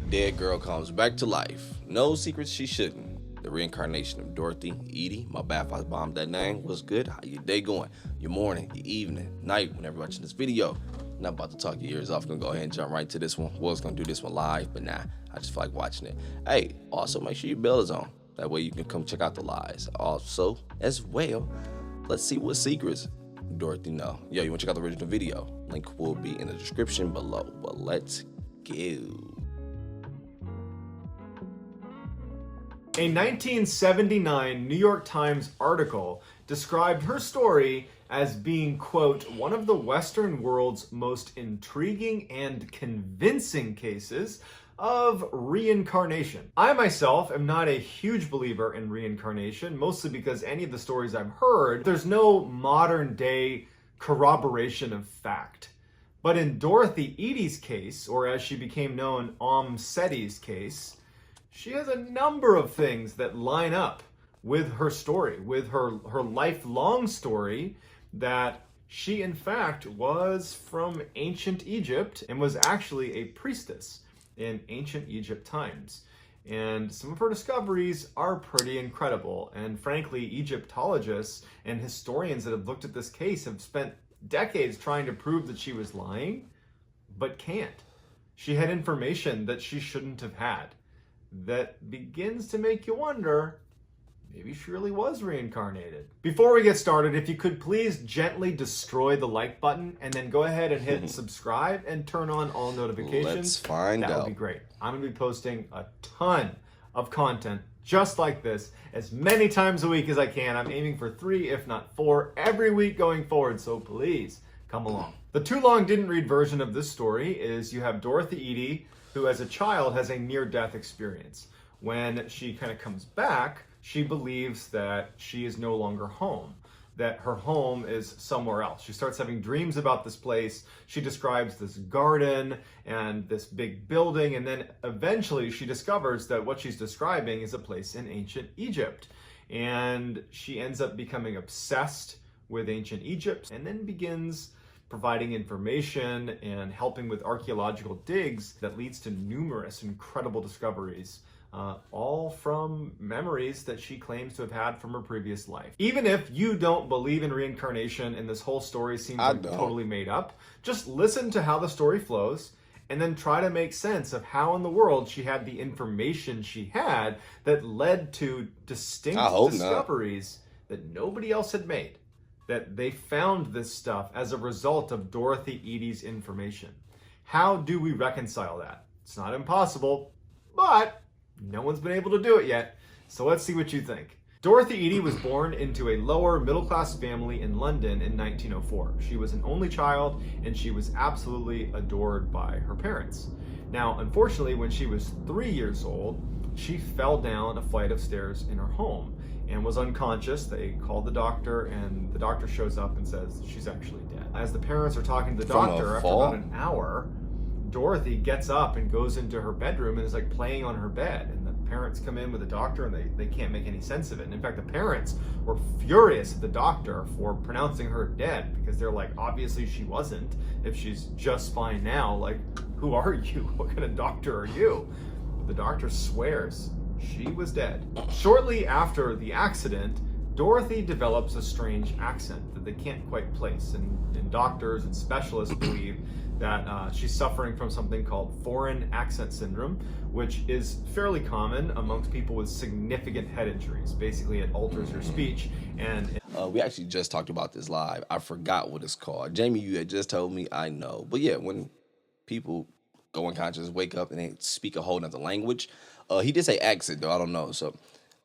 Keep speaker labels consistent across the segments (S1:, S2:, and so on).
S1: Dead girl comes back to life. No secrets she shouldn't. The reincarnation of Dorothy Edie. My bad if I bombed that name. What's good? How your day going? Your morning, your evening, night, whenever you're watching this video. Not about to talk your ears off. Gonna go ahead and jump right to this one. Was gonna do this one live, but nah, I just feel like watching it. Hey, also make sure your bell is on. That way you can come check out the lives. Also, as well, let's see what secrets Dorothy know. Yo, you wanna check out the original video? Link will be in the description below. But let's go.
S2: A 1979 New York Times article described her story as being, quote, one of the Western world's most intriguing and convincing cases of reincarnation. I myself am not a huge believer in reincarnation, mostly because any of the stories I've heard, there's no modern day corroboration of fact. But in Dorothy Edie's case, or as she became known, Setti's case, she has a number of things that line up with her story, with her lifelong story, that she in fact was from ancient Egypt and was actually a priestess in ancient Egypt times. And some of her discoveries are pretty incredible. And frankly, Egyptologists and historians that have looked at this case have spent decades trying to prove that she was lying, but can't. She had information that she shouldn't have had. That begins to make you wonder, maybe she really was reincarnated. Before we get started, if you could please gently destroy the like button and then go ahead and hit subscribe and turn on all notifications.
S1: Let's find out.
S2: That would be great. I'm going to be posting a ton of content just like this as many times a week as I can. I'm aiming for 3, if not 4, every week going forward, so please come along. The too long didn't read version of this story is you have Dorothy Edie, who as a child has a near-death experience. When she kind of comes back, she believes that she is no longer home, that her home is somewhere else. She starts having dreams about this place. She describes this garden and this big building, and then eventually she discovers that what she's describing is a place in ancient Egypt. And she ends up becoming obsessed with ancient Egypt and then begins providing information and helping with archaeological digs that leads to numerous incredible discoveries, all from memories that she claims to have had from her previous life. Even if you don't believe in reincarnation and this whole story seems like totally made up, just listen to how the story flows and then try to make sense of how in the world she had the information she had that led to distinct discoveries that nobody else had made. That they found this stuff as a result of Dorothy Edie's information. How do we reconcile that? It's not impossible, but no one's been able to do it yet. So let's see what you think. Dorothy Edie was born into a lower middle-class family in London in 1904. She was an only child and she was absolutely adored by her parents. Now, unfortunately, when she was 3 years old, she fell down a flight of stairs in her home and was unconscious. They called the doctor, and the doctor shows up and says she's actually dead. As the parents are talking to the doctor, after about an hour, Dorothy gets up and goes into her bedroom and is like playing on her bed. And the parents come in with the doctor and they can't make any sense of it. And in fact, the parents were furious at the doctor for pronouncing her dead, because they're like, obviously she wasn't. If she's just fine now, like, who are you? What kind of doctor are you? The doctor swears she was dead. Shortly after the accident, Dorothy develops a strange accent that they can't quite place, and doctors and specialists believe that she's suffering from something called foreign accent syndrome, which is fairly common amongst people with significant head injuries. Basically, it alters your speech. And
S1: we actually just talked about this live. I forgot what it's called. Jamie, you had just told me. I know. But yeah, when people go unconscious, wake up, and they speak a whole nother language. He did say accent, though. I don't know. So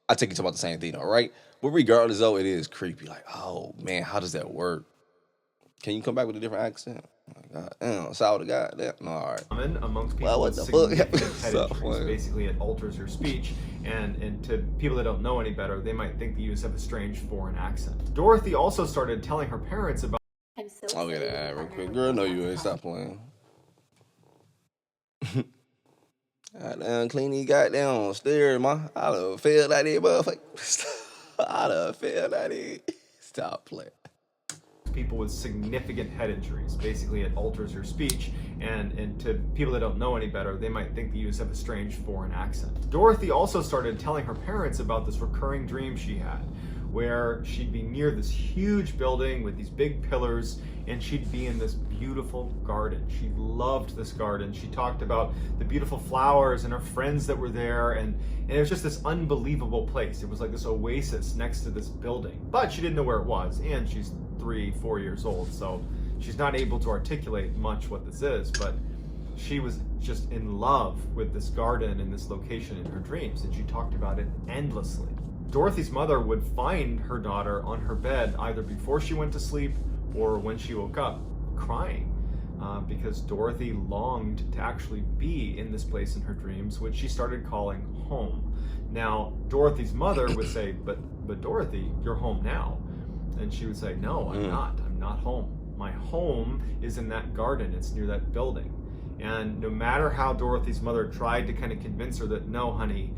S1: I take it about the same thing, all right? But regardless, though, it is creepy. Like, oh, man, how does that work? Can you come back with a different accent? Oh, my God. Damn, sour to God. Damn. No, all right.
S2: Common amongst people with significant head injuries. Basically, it alters your speech. And to people that don't know any better, they might think that you just have a strange foreign accent. Dorothy also started telling her parents about...
S1: I'll get that real quick. Girl, no, you ain't. Stop playing. Goddamn, clean these goddamn stairs, man. I done failed that in, motherfucker. I done failed that in. Stop playing.
S2: people with significant head injuries. Basically, it alters your speech, and to people that don't know any better, they might think that you just have a strange foreign accent. Dorothy also started telling her parents about this recurring dream she had, where she'd be near this huge building with these big pillars, and she'd be in this beautiful garden. She loved this garden. She talked about the beautiful flowers and her friends that were there, and it was just this unbelievable place. It was like this oasis next to this building, but she didn't know where it was, and she's 3-4 years old, so she's not able to articulate much what this is, but she was just in love with this garden and this location in her dreams, and she talked about it endlessly. Dorothy's mother would find her daughter on her bed either before she went to sleep or when she woke up, crying, because Dorothy longed to actually be in this place in her dreams, which she started calling home. Now, Dorothy's mother would say, but Dorothy, you're home now. And she would say, no, I'm not. I'm not home. My home is in that garden. It's near that building. And no matter how Dorothy's mother tried to kind of convince her that, no, honey,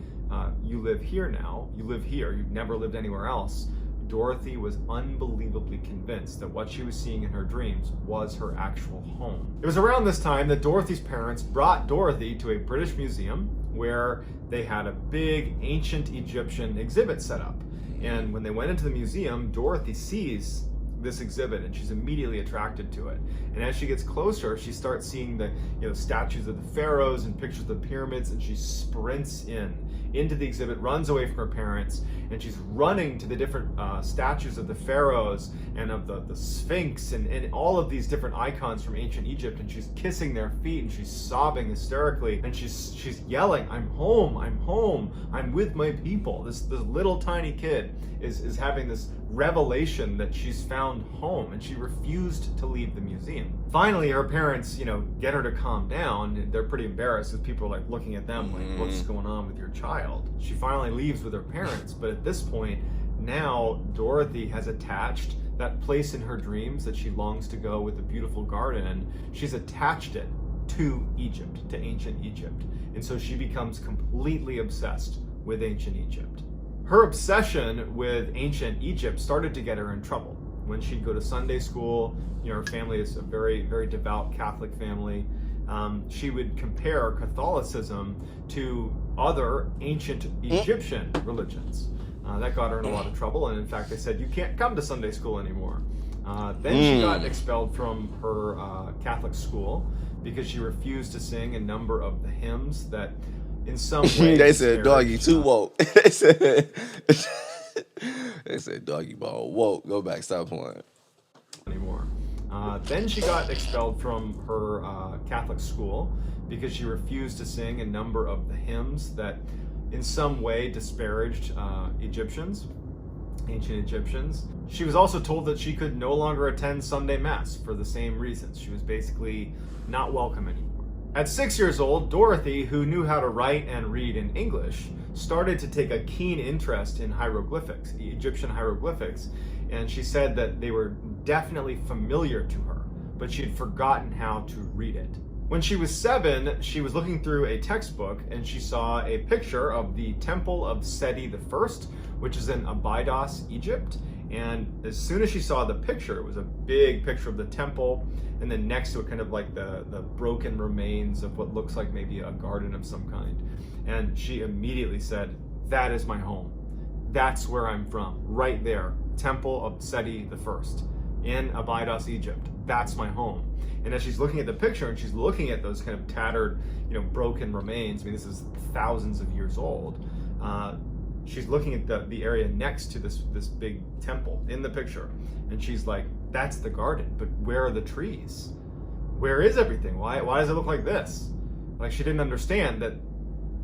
S2: you live here now. You live here. You've never lived anywhere else. Dorothy was unbelievably convinced that what she was seeing in her dreams was her actual home. It was around this time that Dorothy's parents brought Dorothy to a British museum where they had a big ancient Egyptian exhibit set up. And when they went into the museum, Dorothy sees this exhibit and she's immediately attracted to it. And as she gets closer, she starts seeing the statues of the pharaohs and pictures of the pyramids, and she sprints into the exhibit, runs away from her parents, and she's running to the different statues of the pharaohs and of the Sphinx and all of these different icons from ancient Egypt, and she's kissing their feet and she's sobbing hysterically, and she's yelling, I'm home, I'm with my people. This little tiny kid is having this revelation that she's found home, and she refused to leave the museum. Finally, her parents, get her to calm down. They're pretty embarrassed because people are like looking at them like, what's going on with your child? She finally leaves with her parents, but at this point, now Dorothy has attached that place in her dreams that she longs to go with the beautiful garden. She's attached it to Egypt, to ancient Egypt. And so she becomes completely obsessed with ancient Egypt. Her obsession with ancient Egypt started to get her in trouble. When she'd go to Sunday school, her family is a very, very devout Catholic family. She would compare Catholicism to other ancient Egyptian religions. That got her in a lot of trouble, and in fact, they said, you can't come to Sunday school anymore. Then she got expelled from her Catholic school because she refused to sing a number of the hymns that in some way
S1: they said, dog, you too woke. They said, dog, you ball woke. Go back, stop playing.
S2: Anymore. Then she got expelled from her Catholic school because she refused to sing a number of the hymns that in some way disparaged Egyptians, ancient Egyptians. She was also told that she could no longer attend Sunday Mass for the same reasons. She was basically not welcome anymore. At 6 years old, Dorothy, who knew how to write and read in English, started to take a keen interest in hieroglyphics, Egyptian hieroglyphics, and she said that they were definitely familiar to her, but she had forgotten how to read it. When she was 7, she was looking through a textbook and she saw a picture of the Temple of Seti I, which is in Abydos, Egypt. And as soon as she saw the picture, it was a big picture of the temple, and then next to it kind of like the broken remains of what looks like maybe a garden of some kind. And she immediately said, that is my home. That's where I'm from, right there. Temple of Seti I in Abydos, Egypt. That's my home. And as she's looking at the picture and she's looking at those kind of tattered, broken remains, I mean, this is thousands of years old. She's looking at the area next to this big temple in the picture, and she's like, that's the garden, but where are the trees? Where is everything? Why does it look like this? Like, she didn't understand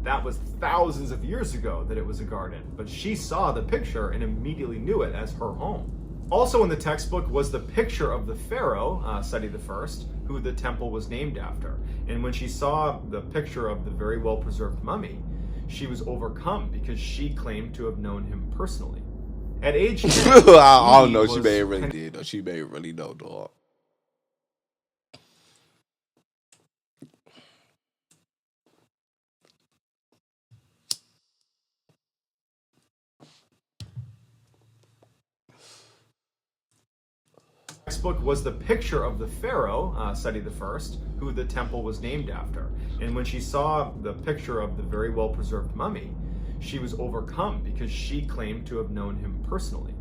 S2: that was thousands of years ago that it was a garden, but she saw the picture and immediately knew it as her home. Also in the textbook was the picture of the pharaoh, Seti I, who the temple was named after. And when she saw the picture of the very well-preserved mummy, she was overcome because she claimed to have known him personally. At age 10,
S1: I don't know. She may really did, though. She may really know, dog.
S2: Next book was the picture of the pharaoh, Seti I, who the temple was named after. And when she saw the picture of the very well-preserved mummy, she was overcome because she claimed to have known him personally.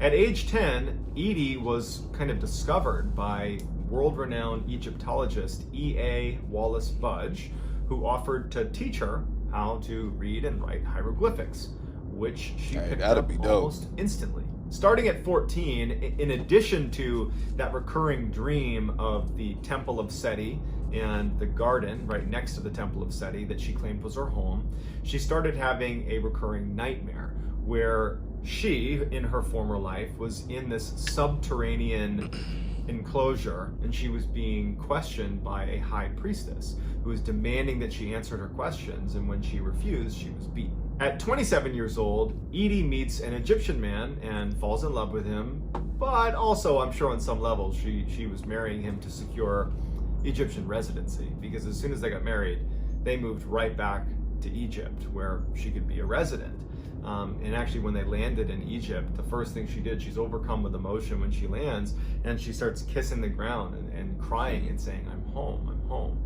S2: At age 10, Edie was kind of discovered by world-renowned Egyptologist E.A. Wallace Budge, who offered to teach her how to read and write hieroglyphics, which she picked up almost instantly. Starting at 14, in addition to that recurring dream of the Temple of Seti and the garden right next to the Temple of Seti that she claimed was her home, she started having a recurring nightmare where she, in her former life, was in this subterranean enclosure, and she was being questioned by a high priestess who was demanding that she answered her questions, and when she refused, she was beaten. At 27 years old, Edie meets an Egyptian man and falls in love with him, but also, I'm sure on some level, she was marrying him to secure Egyptian residency, because as soon as they got married, they moved right back to Egypt, where she could be a resident. And actually, when they landed in Egypt, the first thing she did, she's overcome with emotion when she lands, and she starts kissing the ground and crying and saying, "I'm home, I'm home."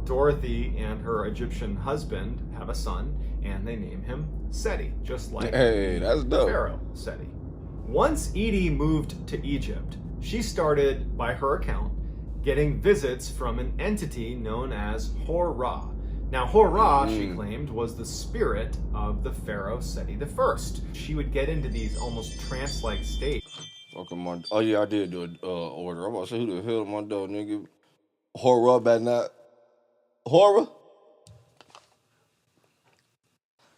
S2: Dorothy and her Egyptian husband have a son, and they name him Seti, just like
S1: that's dope.
S2: Pharaoh Seti. Once Edie moved to Egypt, she started, by her account, getting visits from an entity known as Hor-Ra. Now, Hor-Ra, she claimed, was the spirit of the pharaoh Seti I. She would get into these almost trance-like states.
S1: Fucking my, oh yeah, I did do an order. I'm about to say, who the hell my dog, nigga? Horror bad not. Horror?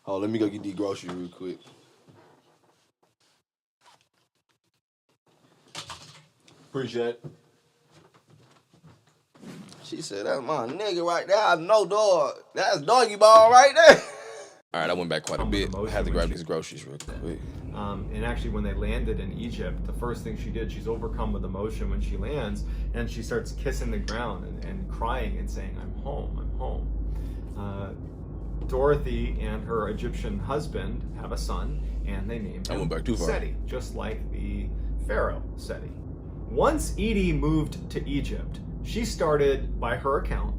S1: Oh, let me go get these groceries real quick. Appreciate it. She said, that's my nigga right there. I know, dog. That's doggy ball right there. All right, I went back quite a bit. I had to grab these groceries real quick.
S2: And actually, when they landed in Egypt, the first thing she did, she's overcome with emotion when she lands, and she starts kissing the ground and crying and saying, "I'm home, I'm home." Dorothy and her Egyptian husband have a son, and they named him Seti, just like the pharaoh Seti. Once Edie moved to Egypt, she started, by her account,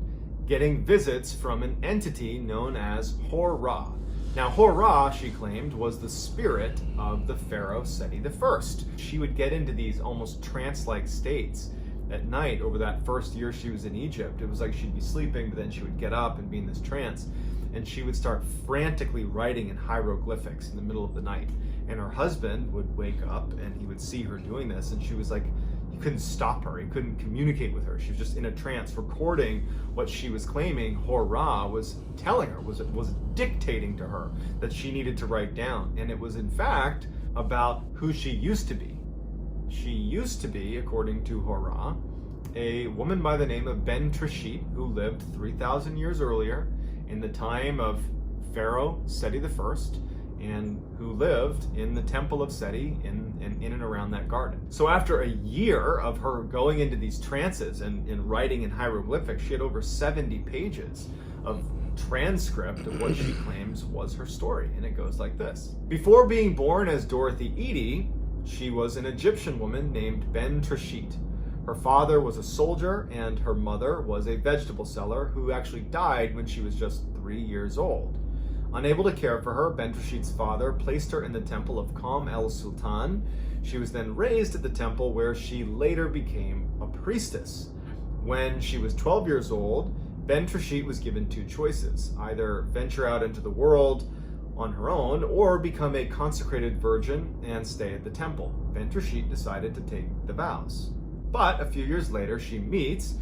S2: getting visits from an entity known as Hor-Ra. Now, Hor-Ra, she claimed, was the spirit of the pharaoh Seti I. She would get into these almost trance-like states at night over that first year she was in Egypt. It was like she'd be sleeping, but then she would get up and be in this trance, and she would start frantically writing in hieroglyphics in the middle of the night. And her husband would wake up, and he would see her doing this, and she was like, he couldn't stop her. He couldn't communicate with her. She was just in a trance, recording what she was claiming Hor-Ra was telling her, was dictating to her that she needed to write down. And it was, in fact, about who she used to be. She used to be, according to Hor-Ra, a woman by the name of Ben Trishit, who lived 3,000 years earlier in the time of Pharaoh Seti I, and who lived in the Temple of Seti in and around that garden. So after a year of her going into these trances and writing in hieroglyphics, she had over 70 pages of transcript of what she claims was her story, and it goes like this. Before being born as Dorothy Edie, she was an Egyptian woman named Ben Trishit. Her father was a soldier, and her mother was a vegetable seller who actually died when she was just 3 years old. Unable to care for her, Ben Trishit's father placed her in the temple of Qam el-Sultan. She was then raised at the temple where she later became a priestess. When she was 12 years old, Ben Trishit was given two choices: either venture out into the world on her own or become a consecrated virgin and stay at the temple. Ben Trishit decided to take the vows. But a few years later, she meets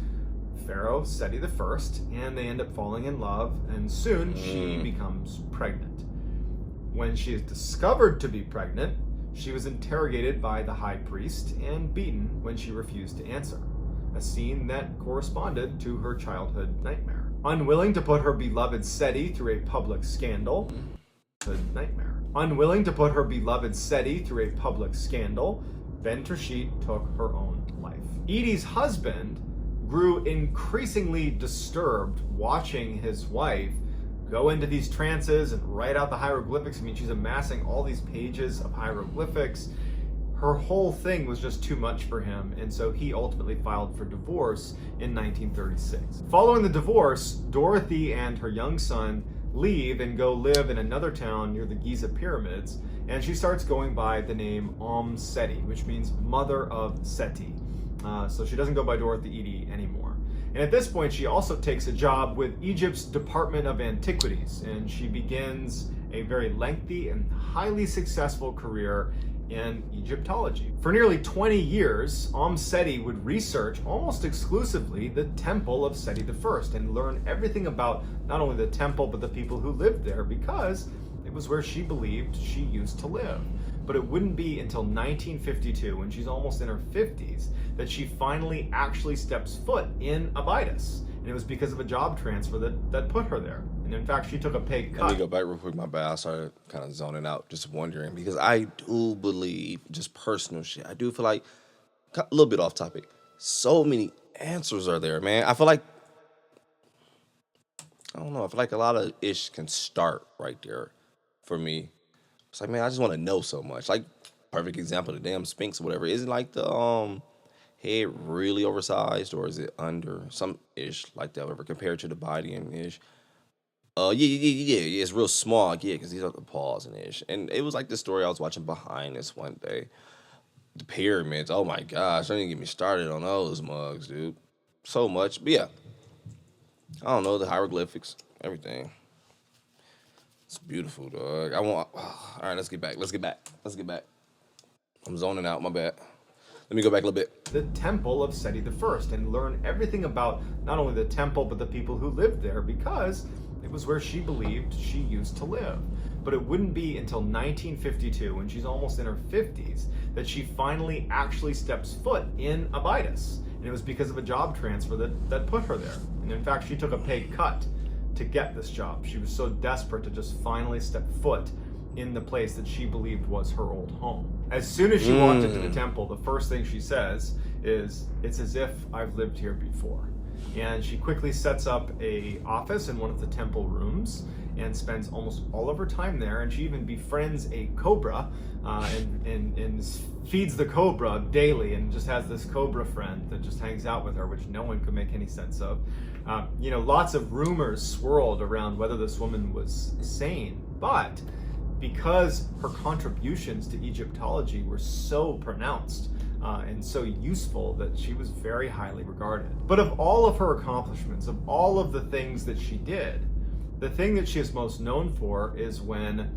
S2: Pharaoh Seti I, and they end up falling in love, and soon she becomes pregnant. When she is discovered to be pregnant, she was interrogated by the high priest and beaten when she refused to answer, a scene that corresponded to her childhood nightmare. Unwilling to put her beloved Seti through a public scandal, Ben Trishit took her own life. Edie's husband grew increasingly disturbed watching his wife go into these trances and write out the hieroglyphics. I mean, she's amassing all these pages of hieroglyphics. her whole thing was just too much for him, and so he ultimately filed for divorce in 1936. Following the divorce, Dorothy and her young son leave and go live in another town near the Giza pyramids, and she starts going by the name Seti, which means mother of Seti. So she doesn't go by Dorothy Edie anymore. And at this point, she also takes a job with Egypt's Department of Antiquities, and she begins a very lengthy and highly successful career in Egyptology. For nearly 20 years, Seti would research almost exclusively the temple of Seti I and learn everything about not only the temple but the people who lived there, because it was where she believed she used to live. But it wouldn't be until 1952, when she's almost in her 50s, that she finally actually steps foot in Abydos. And it was because of a job transfer that put her there. And in fact, she took a pay cut.
S1: Let me go back real quick, my bad. I started kind of zoning out, just wondering, because I do believe, just personal shit, I do feel like, a little bit off topic, so many answers are there, man. I feel like, I don't know, I feel like a lot of ish can start right there for me. It's like, man, I just want to know so much. Like, perfect example, the damn Sphinx or whatever. Isn't like the head really oversized, or is it under some ish like that, whatever, compared to the body and ish? Yeah, it's real small, yeah, because these are the paws and ish. And it was like the story I was watching behind this one day. The pyramids, oh my gosh, don't even get me started on those mugs, dude. So much, but yeah. I don't know, the hieroglyphics, everything. It's beautiful, dog. All right, let's get back. I'm zoning out, my bad. Let me go back a little bit.
S2: The temple of Seti I and learn everything about not only the temple but the people who lived there, because it was where she believed she used to live. But it wouldn't be until 1952, when she's almost in her 50s, that she finally actually steps foot in Abydos. And it was because of a job transfer that put her there. And in fact, she took a pay cut to get this job. She was so desperate to just finally step foot in the place that she believed was her old home. As soon as she walked into the temple, the first thing she says is, "It's as if I've lived here before." And she quickly sets up a office in one of the temple rooms and spends almost all of her time there. And she even befriends a cobra and feeds the cobra daily, and just has this cobra friend that just hangs out with her, which no one could make any sense of. Lots of rumors swirled around whether this woman was sane, but because her contributions to Egyptology were so pronounced and so useful, that she was very highly regarded. But of all of her accomplishments, of all of the things that she did, the thing that she is most known for is when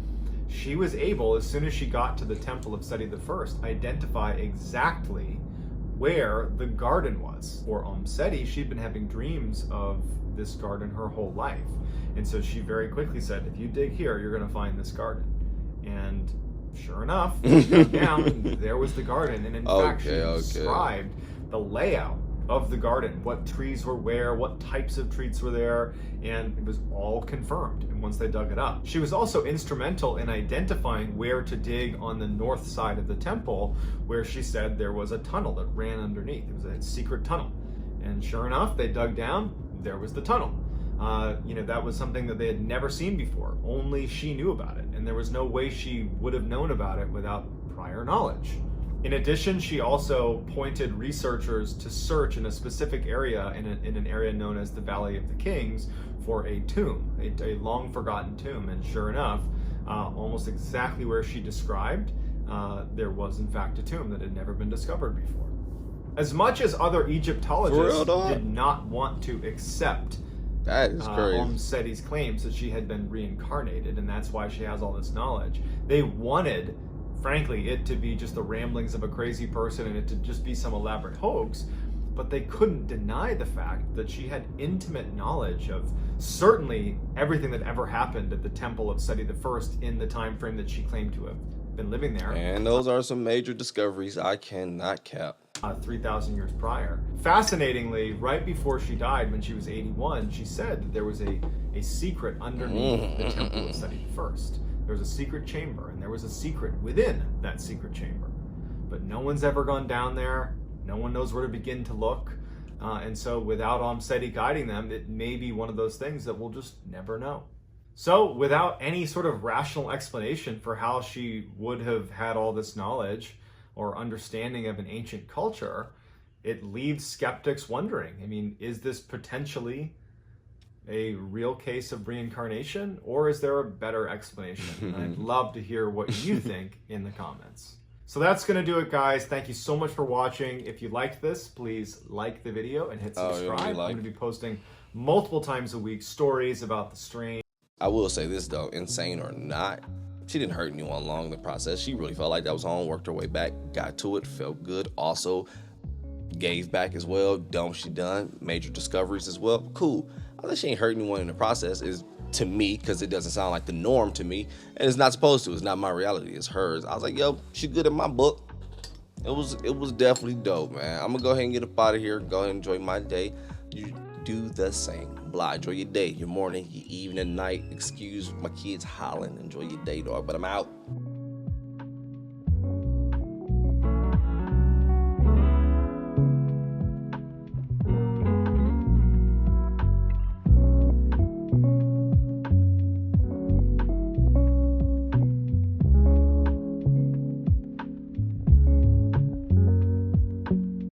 S2: she was able, as soon as she got to the temple of Seti I, identify exactly where the garden was. For Seti, she'd been having dreams of this garden her whole life. And so she very quickly said, "If you dig here, you're going to find this garden." And sure enough, she dug down, and there was the garden. And in fact, she described the layout of the garden, what trees were where, what types of trees were there, and it was all confirmed. And once they dug it up, she was also instrumental in identifying where to dig on the north side of the temple, where she said there was a tunnel that ran underneath. It was a secret tunnel. And sure enough, they dug down, there was the tunnel. That was something that they had never seen before. Only she knew about it, and there was no way she would have known about it without prior knowledge. In addition, she also pointed researchers to search in a specific area, in an area known as the Valley of the Kings, for a tomb, a long forgotten tomb. And sure enough, almost exactly where she described, there was in fact a tomb that had never been discovered before. As much as other Egyptologists did not want to accept
S1: that is crazy.
S2: Seti's claims that she had been reincarnated, and that's why she has all this knowledge, they wanted, frankly, it to be just the ramblings of a crazy person and it to just be some elaborate hoax. But they couldn't deny the fact that she had intimate knowledge of certainly everything that ever happened at the temple of Seti I in the time frame that she claimed to have been living there.
S1: And those are some major discoveries I cannot cap.
S2: 3,000 years prior. Fascinatingly, right before she died, when she was 81, she said that there was a secret underneath the temple of Seti I. There was a secret chamber, and there was a secret within that secret chamber. But no one's ever gone down there. No one knows where to begin to look. And so without Seti guiding them, it may be one of those things that we'll just never know. So without any sort of rational explanation for how she would have had all this knowledge, or understanding of an ancient culture, it leaves skeptics wondering, I mean, is this potentially a real case of reincarnation, or is there a better explanation? I'd love to hear what you think in the comments. So that's going to do it, guys. Thank you so much for watching. If you liked this, please like the video and hit subscribe. I'm going to be posting multiple times a week stories about the strange.
S1: I will say this, though, insane or not, she didn't hurt anyone along the process. She really felt like that was her own, worked her way back, got to it, felt good. Also gave back as well. Done what she done, major discoveries as well. Cool. Unless she ain't hurt anyone in the process, is to me, because it doesn't sound like the norm to me, and it's not supposed to. It's not my reality, it's hers. I was like, yo, she good in my book. It was definitely dope, man. I'm gonna go ahead and get up out of here. Go ahead and enjoy my day. You do the same. Blah. Enjoy your day, your morning, your evening, night. Excuse my kids hollering. Enjoy your day, dog. But I'm out.